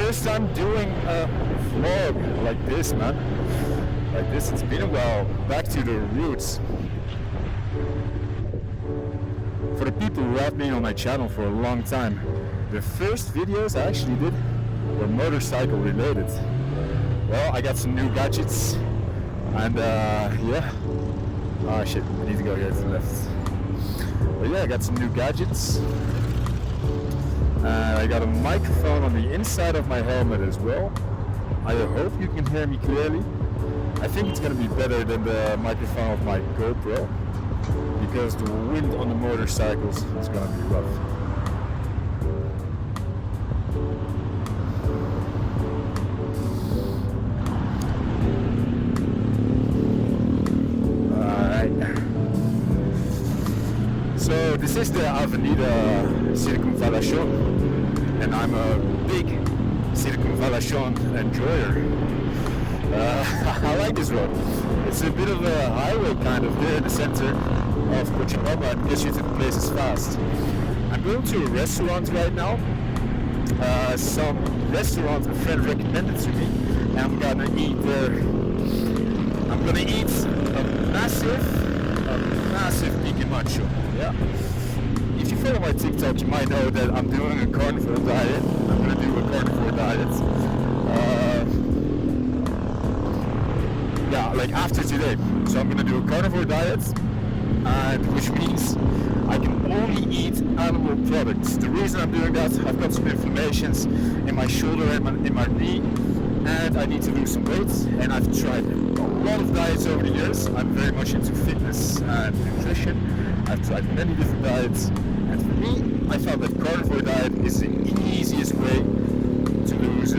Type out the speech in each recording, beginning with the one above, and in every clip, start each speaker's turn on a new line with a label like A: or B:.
A: first time doing a vlog like this, man. Like this, it's been a while. Back to the roots. For the people who have been on my channel for a long time, the first videos I actually did were motorcycle related. Well, I got some new gadgets, and yeah. Oh shit, I need to go here to the left. But yeah, I got some new gadgets. And I got a microphone on the inside of my helmet as well. I hope you can hear me clearly. I think it's gonna be better than the microphone of my GoPro, because the wind on the motorcycles is gonna be rough. Alright. So this is the Avenida Circunvalación, and I'm a big Circunvalación enjoyer. I like this road. It's a bit of a highway kind of there in the center of Cochabamba, and gets you to the places fast. I'm going to a restaurant right now. Some restaurant a friend recommended to me, and I'm gonna eat there. I'm gonna eat a massive pique macho. Yeah. If you follow my TikTok, you might know that I'm doing a carnivore diet. I'm gonna do a carnivore diet. Yeah, like after today. So I'm gonna do a carnivore diet, and which means I can only eat animal products. The reason I'm doing that, I've got some inflammations in my shoulder and in my knee, and I need to lose some weight. And I've tried a lot of diets over the years. I'm very much into fitness and nutrition. I've tried many different diets, and for me, I found that carnivore diet is the easiest way to lose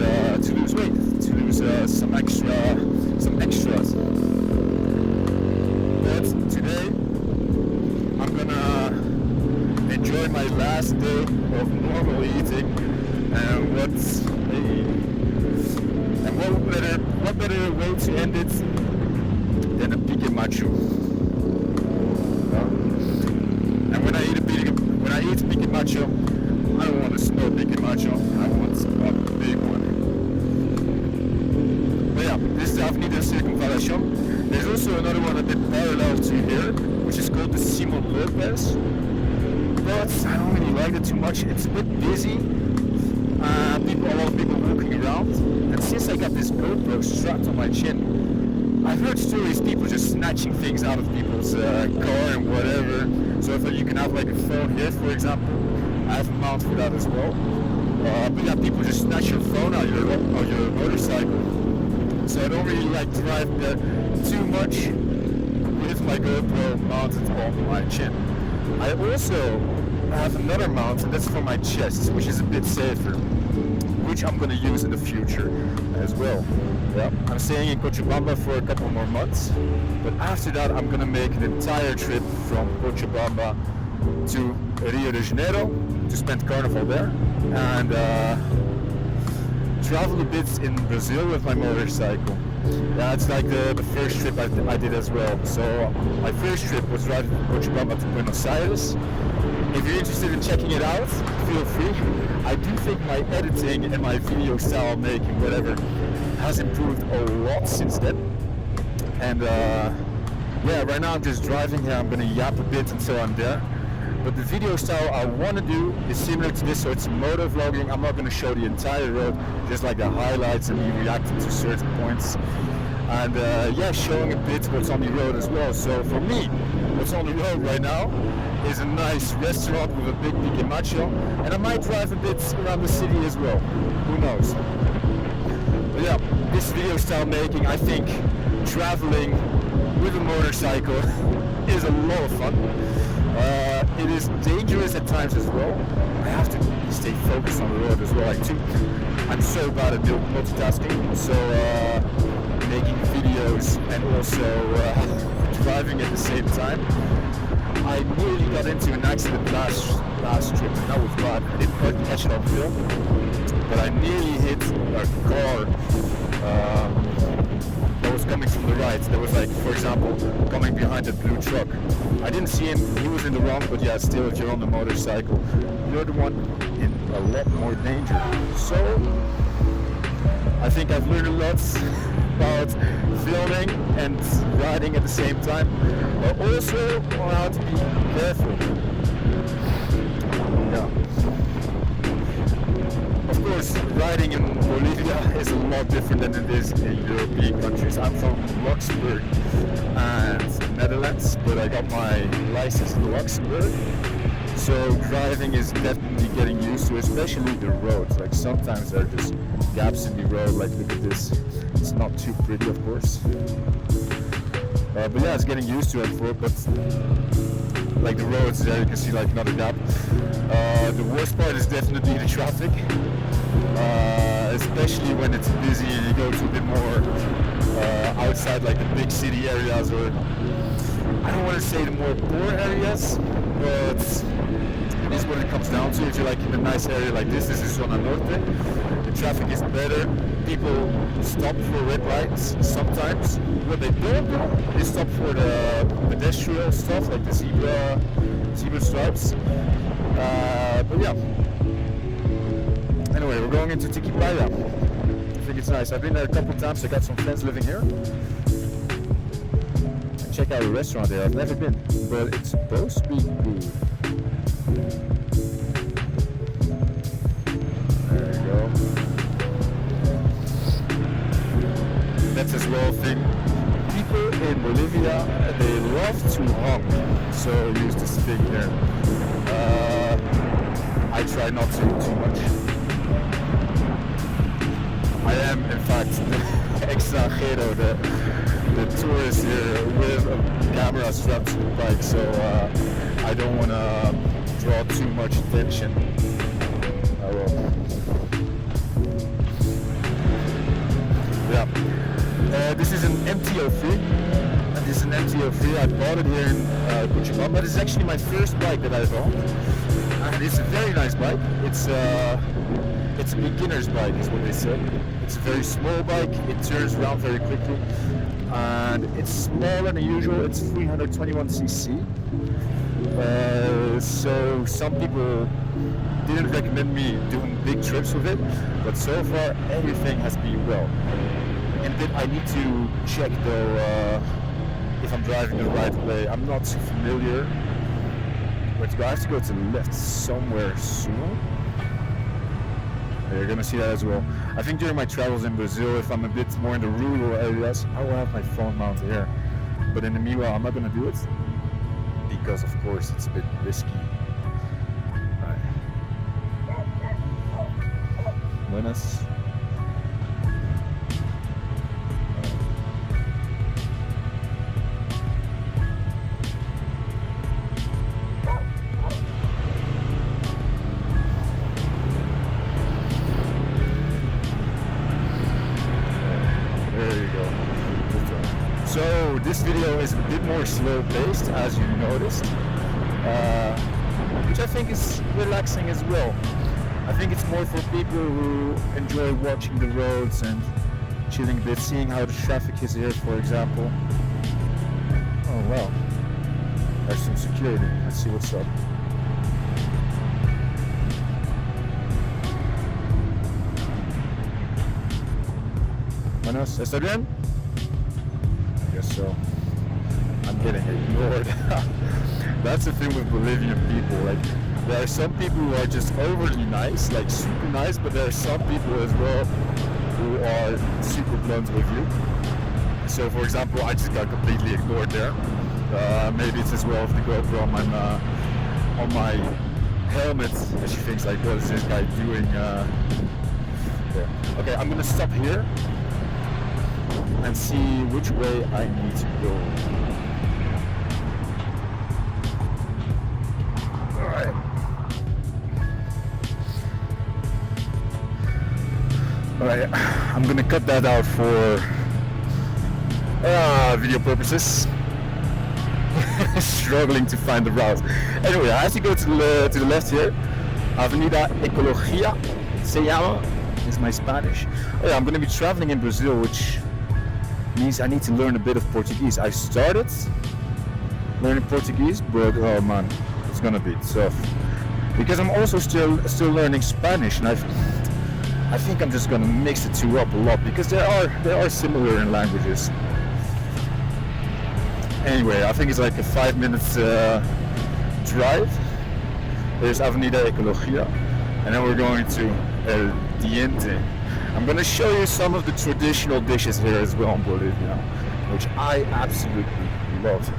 A: weight, to lose some extras. But today, I'm gonna enjoy my last day of normal eating, and what better way to end it than a pique macho? And when I eat pique macho, I don't want a small pique macho. I want a big one. But yeah, this is the Avenida Circunvalación. There's also another one a bit parallel to here, which is called the Simon Lopez. But I don't really like it too much. It's a bit busy. A lot of people walking around. And since I got this GoPro strapped on my chin, I've heard stories people just snatching things out of people's car and whatever. So if you can have like a phone here, for example, I have a mount for that as well. But yeah, people just snatch your phone out of your motorcycle. So I don't really like driving there too much with my GoPro mounted on my chin. I also have another mount, and that's for my chest, which is a bit safer, which I'm going to use in the future as well. Yeah, I'm staying in Cochabamba for a couple more months, but after that I'm going to make an entire trip from Cochabamba to Rio de Janeiro to spend Carnival there, and travel a bit in Brazil with my motorcycle. Yeah, it's like the first trip I did as well. So my first trip was driving from Cochabamba to Buenos Aires. If you're interested in checking it out, feel free. I do think my editing and my video style making, whatever, has improved a lot since then. And yeah, right now I'm just driving here. I'm gonna yap a bit until I'm there. But the video style I want to do is similar to this, so it's motovlogging. I'm not going to show the entire road, just like the highlights and me reacting to certain points. And yeah, showing a bit what's on the road as well. So for me, what's on the road right now is a nice restaurant with a big pique macho. And I might drive a bit around the city as well. Who knows? But yeah, this video style making, I think traveling with a motorcycle is a lot of fun. It is dangerous at times as well. I have to stay focused on the road as well. I'm so bad at multitasking, so making videos and also driving at the same time. I nearly got into an accident last trip, and that was bad. I didn't quite catch it on film, but I nearly hit a car that was coming from the right. That was like, for example, coming behind a blue truck. I didn't see him, he was in the wrong, but yeah, still, if you're on the motorcycle, you're the one in a lot more danger. So think I've learned a lot about filming and riding at the same time, but also on how to be careful. Yeah. Of course, riding in Bolivia is a lot different than it is in European countries. I'm from Luxembourg and Netherlands, but I got my license in Luxembourg. So driving is definitely getting used to, especially the roads. Like sometimes there are just gaps in the road, like look at this. It's not too pretty, of course. But yeah, it's getting used to it but like the roads there, you can see like another gap. The worst part is definitely the traffic. Especially when it's busy and you go to a bit more outside like the big city areas, or I don't want to say the more poor areas, but it is what it comes down to. If you're like in a nice area like this is Zona Norte, the traffic is better. People stop for red lights sometimes. What they don't do is stop for the pedestrian stuff like the zebra stripes. But yeah. Anyway, we're going into Tiki Playa. I think it's nice. I've been there a couple of times. I got some friends living here. And check out a restaurant there. I've never been, but it's supposed to be good. There you go. That's as well a thing. People in Bolivia, they love to honk. So use this thing there. I try not to too much. I am, in fact, the extranjero, the tourist here with a camera strapped to the bike, so I don't want to draw too much attention. I will. Yeah. This is an MT-03, and this is an MT-03. I bought it here in Cochabamba. This is actually my first bike that I've owned, and it's a very nice bike. It's a beginner's bike, is what they say. It's a very small bike, it turns around very quickly, and it's smaller than usual. It's 321cc. So some people didn't recommend me doing big trips with it, but so far everything has been well. And then I need to check though if I'm driving the right way. I'm not too familiar. Where to go? I have to go to the left somewhere soon. You're gonna see that as well. I think during my travels in Brazil, if I'm a bit more in the rural areas, I will have my phone mounted here. But in the meanwhile, I'm not gonna do it because, of course, it's a bit risky. Right. Buenas. So this video is a bit more slow paced, as you noticed, which I think is relaxing as well. I think it's more for people who enjoy watching the roads and chilling a bit, seeing how the traffic is here, for example. Oh well, there's some security. Let's see what's up. Buenas, ¿está bien? So I'm getting ignored. That's the thing with Bolivian people. Like, there are some people who are just overly nice, like super nice, but there are some people as well who are super blunt with you. So for example, I just got completely ignored there. Maybe it's as well with the GoPro on my helmet, and she thinks like, what is this guy doing? There. Okay, I'm gonna stop here and see which way I need to go. Alright. Alright, I'm gonna cut that out for video purposes. Struggling to find the route. Anyway, as you go to the left here, Avenida Ecología se llama, is my Spanish. Oh yeah, I'm gonna be traveling in Brazil, which means I need to learn a bit of Portuguese. I started learning Portuguese, but oh man, it's gonna be tough. Because I'm also still learning Spanish, and I I think I'm just gonna mix the two up a lot because they are similar in languages. Anyway, I think it's like a 5 minutes drive. There's Avenida Ecologia, and then we're going to El Diente. I'm gonna show you some of the traditional dishes here as well in Bolivia, which I absolutely love.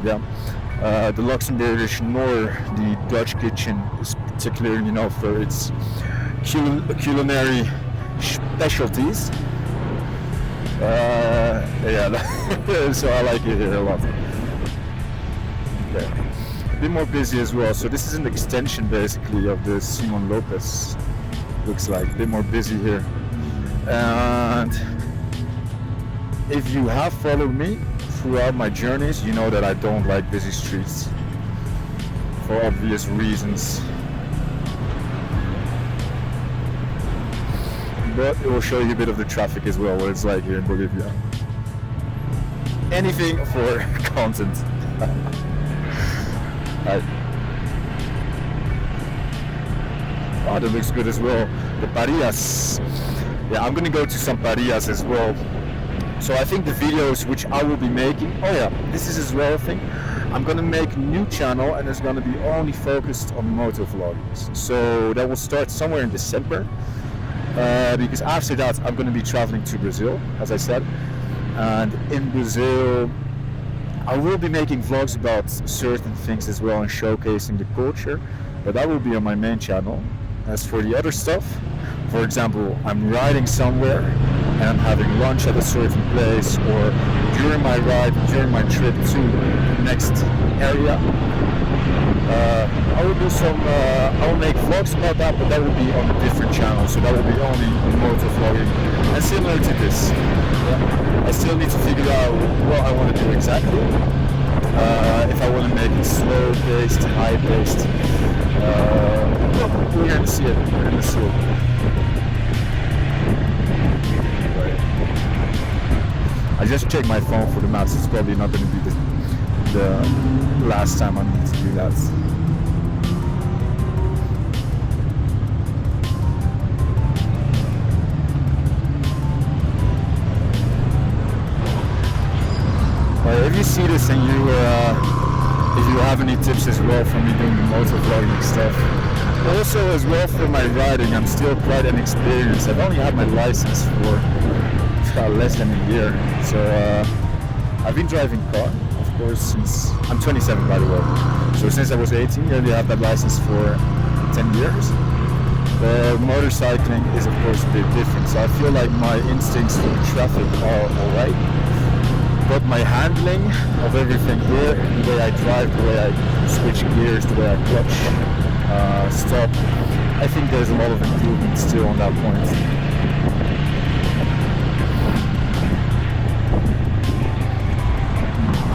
A: Yeah, the Luxembourgish nor the Dutch kitchen is particularly known for its culinary specialties. Yeah, so I like it here a lot. Okay. A bit more busy as well. So this is an extension basically of the Simon Lopez. Looks like a bit more busy here. And if you have followed me throughout my journeys, you know that I don't like busy streets for obvious reasons. But it will show you a bit of the traffic as well, what it's like here in Bolivia. Anything for content. Oh, that looks good as well. The parillas. Yeah, I'm gonna go to some parillas as well. So I think the videos which I will be making, oh yeah, this is as well a thing. I'm gonna make a new channel and it's gonna be only focused on motovlogs. So that will start somewhere in December. Because after that I'm going to be traveling to Brazil, as I said, and in Brazil I will be making vlogs about certain things as well and showcasing the culture, but that will be on my main channel. As for the other stuff, for example, I'm riding somewhere and I'm having lunch at a certain place, or during my ride, during my trip to the next area, I will do some, I will make vlogs about that, but that will be on a different channel, so that will be only motovlogging. And similar to this, I still need to figure out what I want to do exactly. If I want to make it slow-paced, high-paced, we're going to see it, we're going to see it. I just checked my phone for the maps, it's probably not going to be the last time I need to do that. If you see this and if you have any tips as well from me doing the motovlogging stuff, also as well for my riding, I'm still quite inexperienced. I've only had my license for less than a year, so I've been driving car, of course, since I'm 27 by the way. So since I was 18, I already have that license for 10 years. But motorcycling is of course a bit different, so I feel like my instincts for traffic are alright. But my handling of everything here, the way I drive, the way I switch gears, the way I clutch, stop, I think there's a lot of improvement still on that point.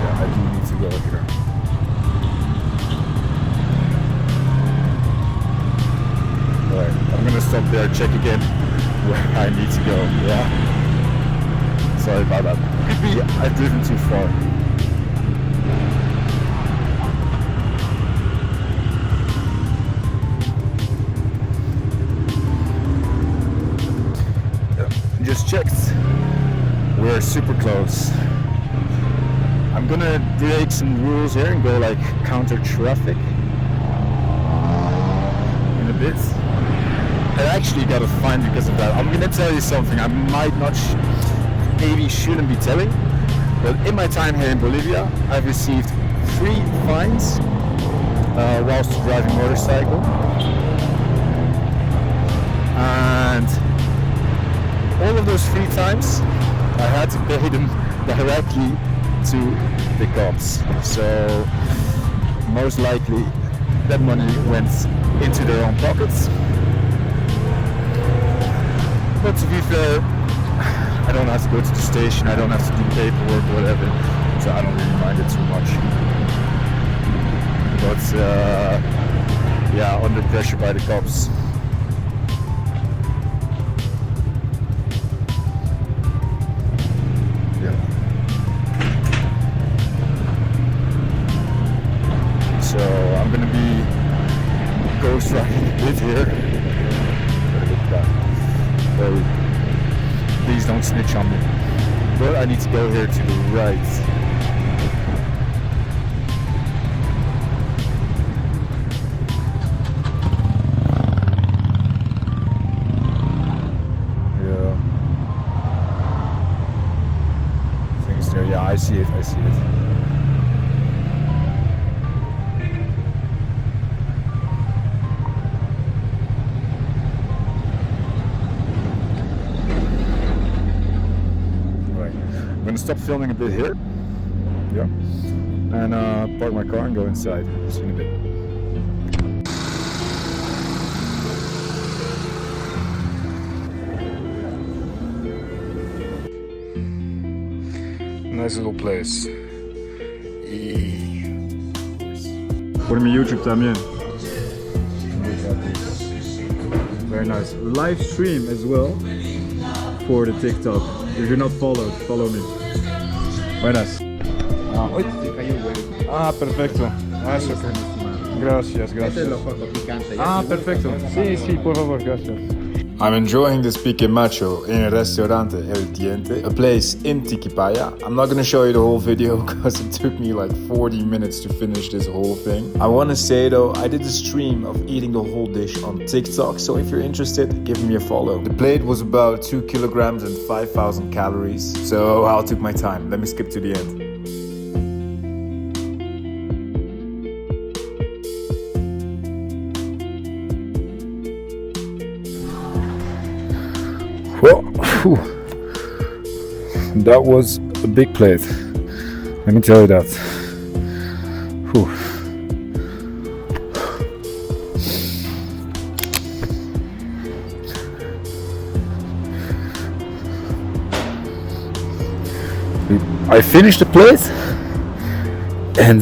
A: Yeah, I do need to go here. Alright, I'm gonna stop there, check again where I need to go, yeah? Sorry about that. Could be I've driven too far. Just checked. We're super close. I'm gonna break some rules here and go like counter traffic in a bit. I actually got a fine because of that. I'm gonna tell you something. I might not maybe shouldn't be telling, but in my time here in Bolivia, I've received 3 fines whilst driving motorcycle, and all of those 3 times I had to pay them directly to the cops. So most likely that money went into their own pockets. But to be fair, I don't have to go to the station, I don't have to do paperwork or whatever, so I don't really mind it too much. But yeah, under pressure by the cops. Yeah. So I'm gonna be ghost riding a bit here. don't snitch on me. But I need to go here to the right. Yeah, I see it. Right. I'm gonna stop filming a bit here. Yeah. And park my car and go inside. See you in a bit. Nice little place. Por mi YouTube también. Very nice. Live stream as well for the TikTok. If you're not followed, follow me. Very nice. Perfecto. Eso. Gracias. Perfecto. Sí, por favor, gracias. I'm enjoying this pique macho in a restaurante El Tiente, a place in Tiquipaya. I'm not gonna show you the whole video because it took me like 40 minutes to finish this whole thing. I wanna say though, I did a stream of eating the whole dish on TikTok, so if you're interested, give me a follow. The plate was about 2 kilograms and 5,000 calories, so I took my time. Let me skip to the end. Well, that was a big plate. Let me tell you that. I finished the plate, and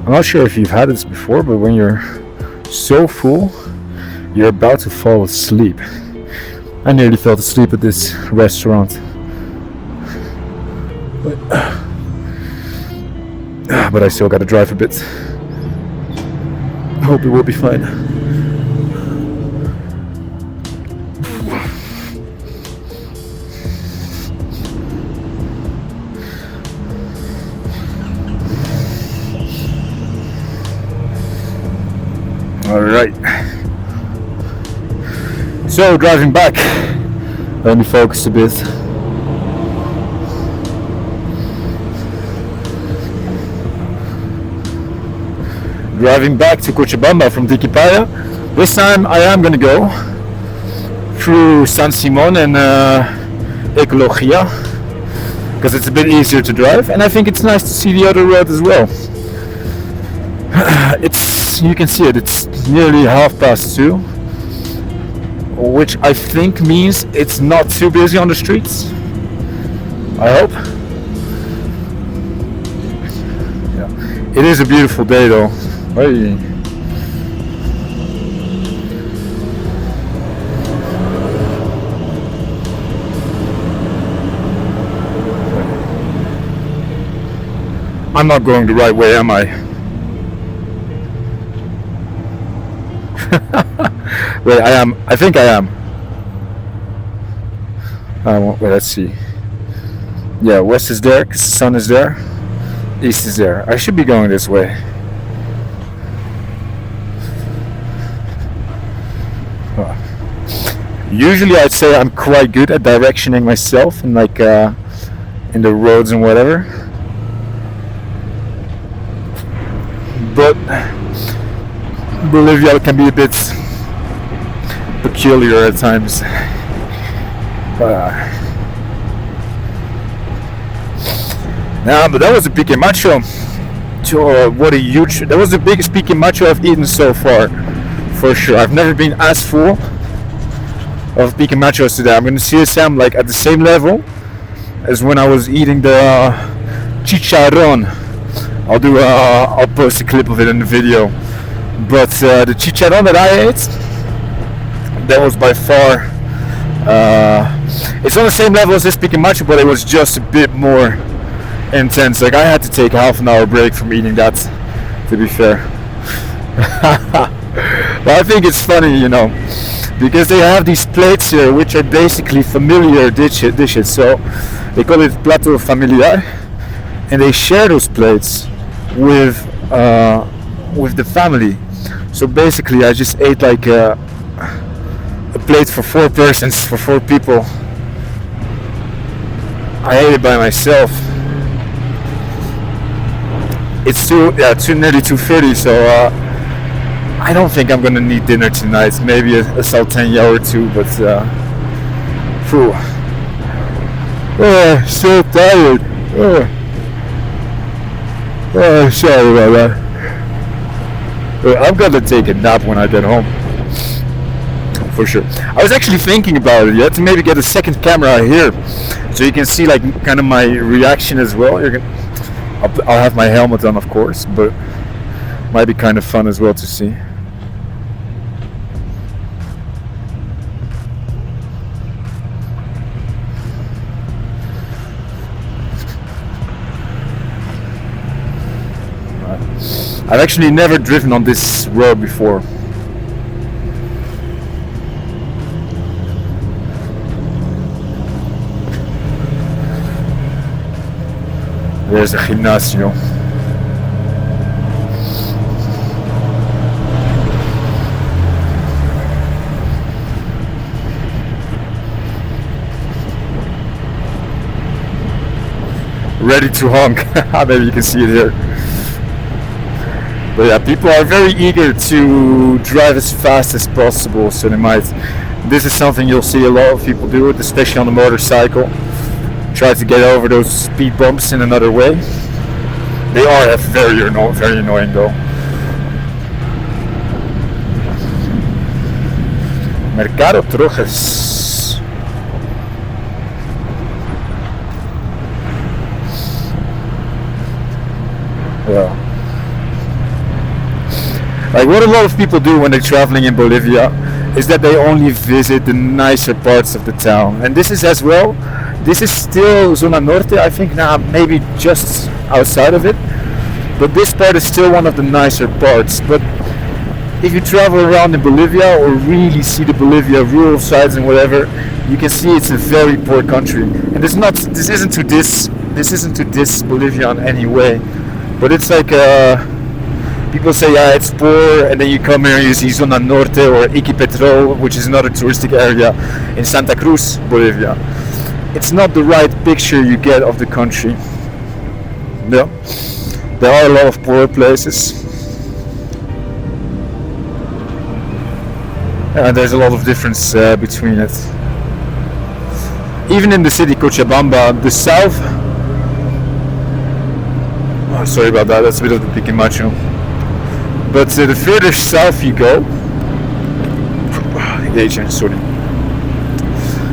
A: I'm not sure if you've had this before, but when you're so full, you're about to fall asleep. I nearly fell asleep at this restaurant, but I still gotta drive a bit. Hope it will be fine. All right. So driving back, let me focus a bit. Driving back to Cochabamba from Tiquipaya. This time I am gonna go through San Simon and Ecologia because it's a bit easier to drive, and I think it's nice to see the other road as well. You can see it, it's nearly 2:30. Which I think means it's not too busy on the streets. I hope. Yeah. It is a beautiful day though. Hey. I'm not going the right way, am I? Wait, I am. I think I am. Wait, let's see. Yeah, west is there because the sun is there. East is there. I should be going this way. Usually I'd say I'm quite good at directioning myself and like in the roads and whatever. But Bolivia can be a bit peculiar at times. But that was a pique macho. What a huge! That was the biggest pique macho I've eaten so far, for sure. I've never been as full of pique machos today. I'm gonna see Sam like at the same level as when I was eating the chicharron. I'll post a clip of it in the video. But the chicharron that I ate, that was by far. It's on the same level as this pique macho, but it was just a bit more intense. Like I had to take a half an hour break from eating that, to be fair. But I think it's funny, you know, because they have these plates here which are basically familiar dishes. So they call it plato familiar, and they share those plates with the family. So basically I just ate like a plate for 4 persons, for 4 people. I ate it by myself. It's nearly 2:30, so I don't think I'm gonna need dinner tonight. Maybe a salteña or 2, but phew. Oh, so tired. Oh, sorry about that. I'm gonna take a nap when I get home, for sure. I was actually thinking about it, to maybe get a second camera here, so you can see like kind of my reaction as well. I'll have my helmet on, of course, but might be kind of fun as well to see. I've actually never driven on this road before. There's a gimnasio. Ready to honk. Maybe you can see it here. But yeah, people are very eager to drive as fast as possible, so this is something you'll see a lot of people do, especially on the motorcycle. Try to get over those speed bumps in another way. They are very annoying though. Mercado Trojes. Yeah. Like what a lot of people do when they're traveling in Bolivia is that they only visit the nicer parts of the town. And this is as well. This is still Zona Norte, I think now, maybe just outside of it. But this part is still one of the nicer parts. But if you travel around in Bolivia or really see the Bolivia rural sides and whatever, you can see it's a very poor country. And this isn't to diss Bolivia in any way. But it's like people say, yeah, it's poor, and then you come here and you see Zona Norte or Iquipetrol, which is another touristic area in Santa Cruz, Bolivia. It's not the right picture you get of the country. No, there are a lot of poor places, and there's a lot of difference between it. Even in the city Cochabamba, the south. Oh, sorry about that. That's a bit of the pique macho. But the further south you go, sorry.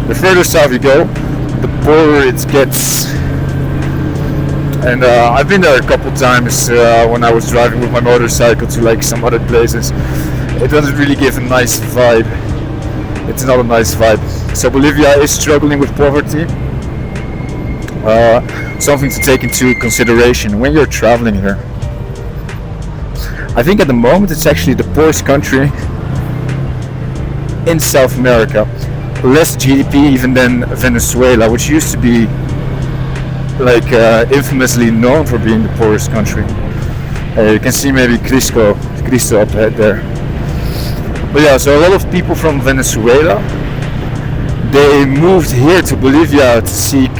A: The further south you go, the poorer it gets. And I've been there a couple times when I was driving with my motorcycle to like some other places. It doesn't really give a nice vibe. It's not a nice vibe. So Bolivia is struggling with poverty. Something to take into consideration when you're traveling here. I think at the moment it's actually the poorest country in South America. Less GDP even than Venezuela, which used to be like infamously known for being the poorest country. You can see maybe Cristo up ahead there. But yeah, so a lot of people from Venezuela, they moved here to Bolivia to seek,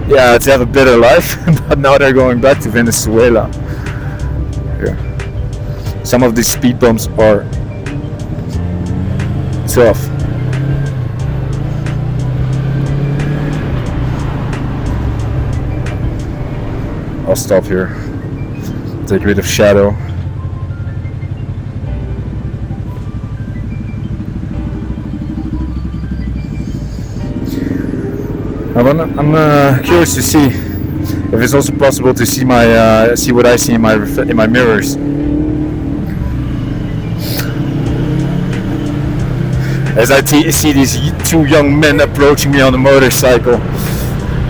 A: to have a better life, but now they're going back to Venezuela. Yeah. Some of these speed bumps are tough. I'll stop here, take a bit of shadow. I'm curious to see if it's also possible to see my see what I see in my mirrors. As I see these 2 young men approaching me on a motorcycle,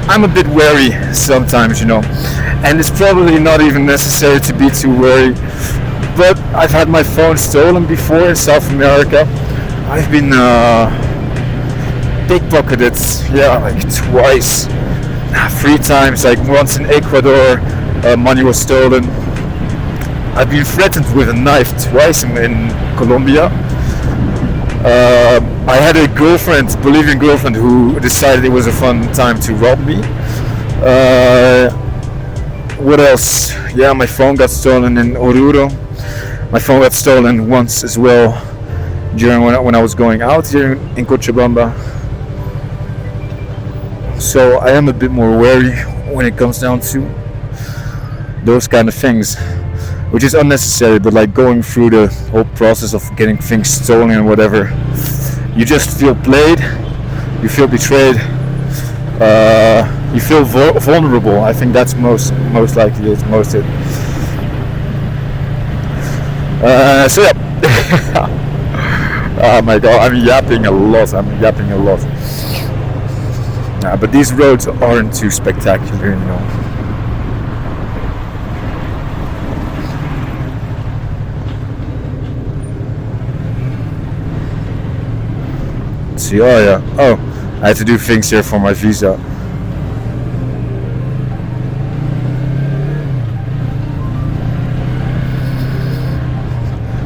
A: I'm a bit wary sometimes, and it's probably not even necessary to be too wary. But I've had my phone stolen before in South America. I've been pickpocketed, yeah, like twice, 3 times. Like once in Ecuador, money was stolen. I've been threatened with a knife twice in Colombia. I had a girlfriend, Bolivian girlfriend, who decided it was a fun time to rob me. What else? Yeah, my phone got stolen in Oruro. My phone got stolen once as well during when I was going out here in Cochabamba. So I am a bit more wary when it comes down to those kind of things, which is unnecessary, but like going through the whole process of getting things stolen and whatever, you just feel played, you feel betrayed, you feel vulnerable. I think that's most likely it, most it. So yeah. Oh my god, I'm yapping a lot. But these roads aren't too spectacular, you know. See, oh yeah. Oh, I had to do things here for my visa.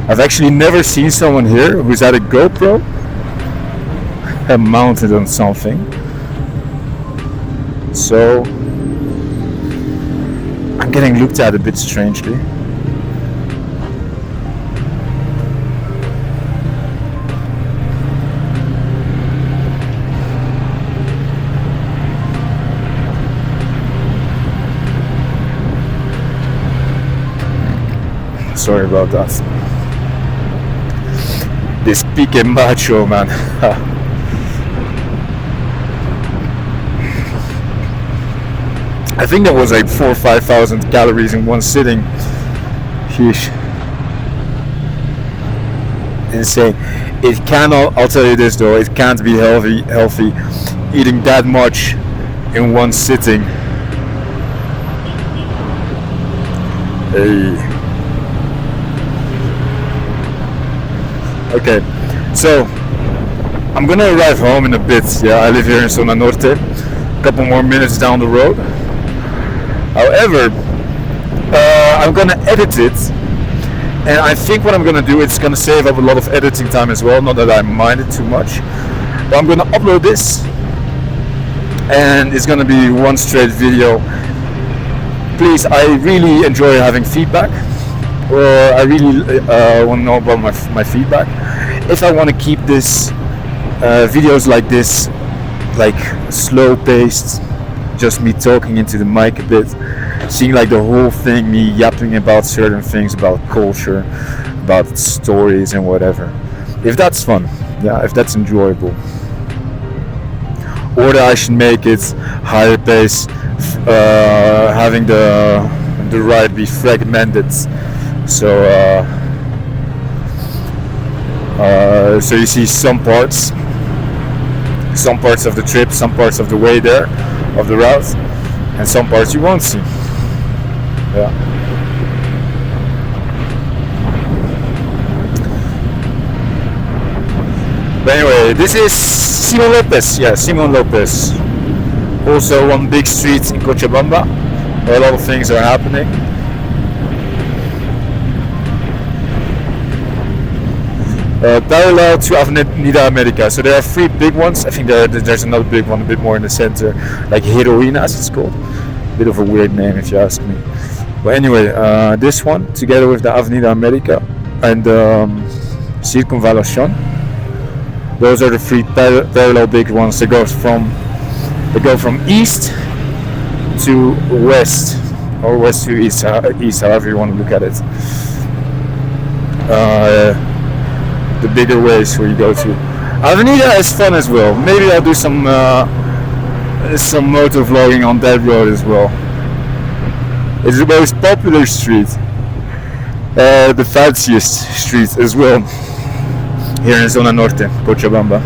A: I've actually never seen someone here who's had a GoPro mounted on something. So I'm getting looked at a bit strangely. Sorry about that. This pique macho, man. I think that was like 4,000 or 5,000 calories in one sitting. Sheesh. Insane. It cannot, I'll tell you this though, it can't be healthy eating that much in one sitting. Hey. Okay, so I'm gonna arrive home in a bit. Yeah, I live here in Zona Norte, a couple more minutes down the road. However, I'm gonna edit it, and I think what I'm gonna do, it's gonna save up a lot of editing time as well. Not that I mind it too much, but I'm gonna upload this, and it's gonna be one straight video. Please, I really enjoy having feedback, or I really want to know about my feedback. If I want to keep this videos like this, like slow paced, just me talking into the mic a bit, seeing like the whole thing, me yapping about certain things, about culture, about stories and whatever. If that's fun, yeah, if that's enjoyable, or that I should make it higher pace, having the ride be fragmented. So so you see some parts of the trip, some parts of the way there, of the route, and some parts you won't see. Yeah. But anyway, this is Simon Lopez. Yeah, Simon Lopez. Also one big street in Cochabamba where a lot of things are happening. Parallel to Avenida America. So there are 3 big ones. I think there's another big one a bit more in the center, like Heroína as it's called. Bit of a weird name if you ask me. But anyway, this one together with the Avenida America and Circunvalación. Those are the 3 parallel big ones. They go from east to west, or west to east, however you want to look at it. The bigger ways where you go to. Avenida is fun as well. Maybe I'll do some motovlogging on that road as well. It's the most popular street, the fanciest street as well, here in Zona Norte, Cochabamba.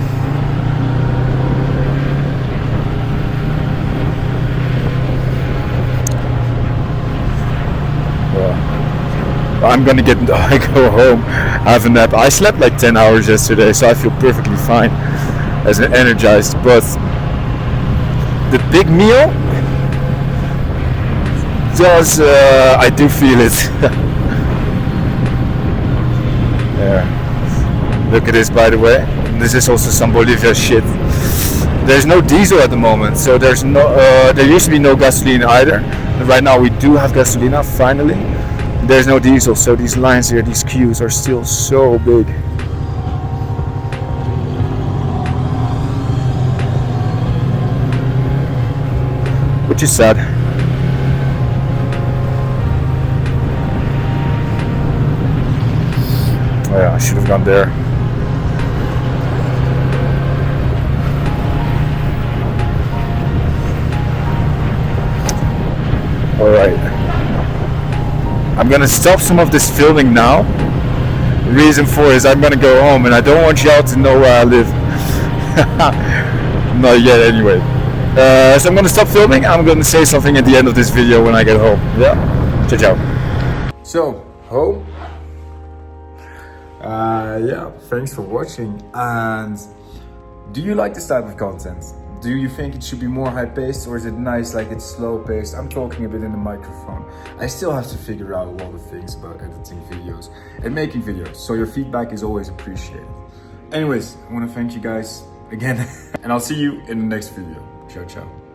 A: I'm gonna I go home, have a nap. I slept like 10 hours yesterday, so I feel perfectly fine, as energized. But the big meal, does I do feel it. Yeah. Look at this, by the way. This is also some Bolivia shit. There's no diesel at the moment, so there's no. There used to be no gasoline either. But right now we do have gasolina finally. There's no diesel, so these lines here, these queues are still so big. Which is sad. Oh yeah, I should have gone there. Alright. I'm gonna stop some of this filming now. The reason for is I'm gonna go home and I don't want y'all to know where I live. Not yet anyway. So I'm gonna stop filming. I'm gonna say something at the end of this video when I get home. Yeah? Ciao ciao. So, home. Yeah, thanks for watching. And do you like this type of content? Do you think it should be more high-paced, or is it nice like it's slow-paced? I'm talking a bit in the microphone. I still have to figure out a lot of things about editing videos and making videos, so your feedback is always appreciated. Anyways, I want to thank you guys again, and I'll see you in the next video. Ciao, ciao.